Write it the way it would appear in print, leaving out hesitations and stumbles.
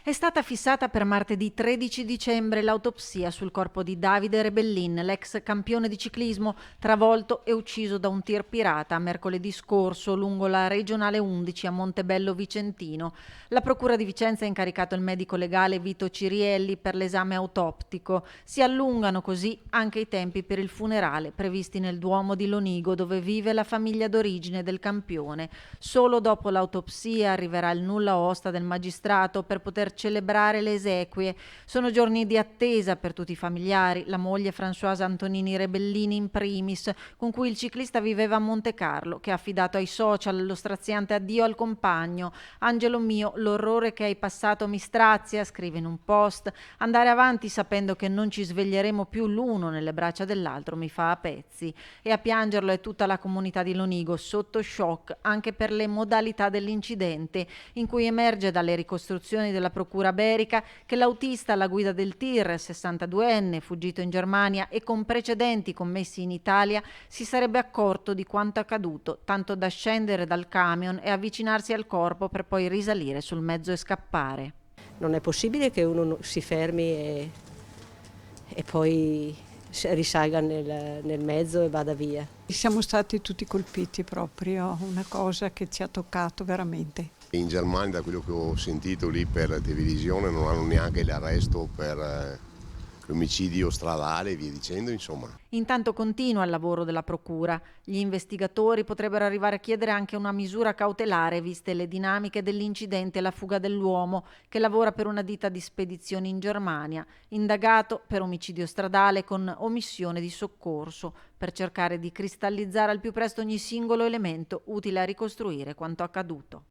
È stata fissata per martedì 13 dicembre l'autopsia sul corpo di Davide Rebellin, l'ex campione di ciclismo travolto e ucciso da un tir pirata mercoledì scorso lungo la regionale 11 a Montebello Vicentino. La procura di Vicenza ha incaricato il medico legale Vito Cirielli per l'esame autoptico. Si allungano così anche i tempi per il funerale previsti nel Duomo di Lonigo, dove vive la famiglia d'origine del campione. Solo dopo l'autopsia arriverà il nulla osta del magistrato per poter celebrare le esequie. Sono giorni di attesa per tutti i familiari, la moglie Françoise Antonini Rebellini in primis, con cui il ciclista viveva a Montecarlo, che ha affidato ai social lo straziante addio al compagno. Angelo mio, l'orrore che hai passato mi strazia, scrive in un post. Andare avanti sapendo che non ci sveglieremo più l'uno nelle braccia dell'altro mi fa a pezzi. E a piangerlo è tutta la comunità di Lonigo, sotto shock anche per le modalità dell'incidente, in cui emerge dalle ricostruzioni della procura berica che l'autista alla guida del tir, 62enne, fuggito in Germania e con precedenti commessi in Italia, si sarebbe accorto di quanto accaduto, tanto da scendere dal camion e avvicinarsi al corpo per poi risalire sul mezzo e scappare. Non è possibile che uno si fermi e poi risalga nel mezzo e vada via. Siamo stati tutti colpiti proprio, una cosa che ci ha toccato veramente. In Germania, da quello che ho sentito lì per la televisione, non hanno neanche l'arresto per l'omicidio stradale e via dicendo, insomma. Intanto continua il lavoro della procura. Gli investigatori potrebbero arrivare a chiedere anche una misura cautelare, viste le dinamiche dell'incidente e la fuga dell'uomo, che lavora per una ditta di spedizioni in Germania, indagato per omicidio stradale con omissione di soccorso, per cercare di cristallizzare al più presto ogni singolo elemento utile a ricostruire quanto accaduto.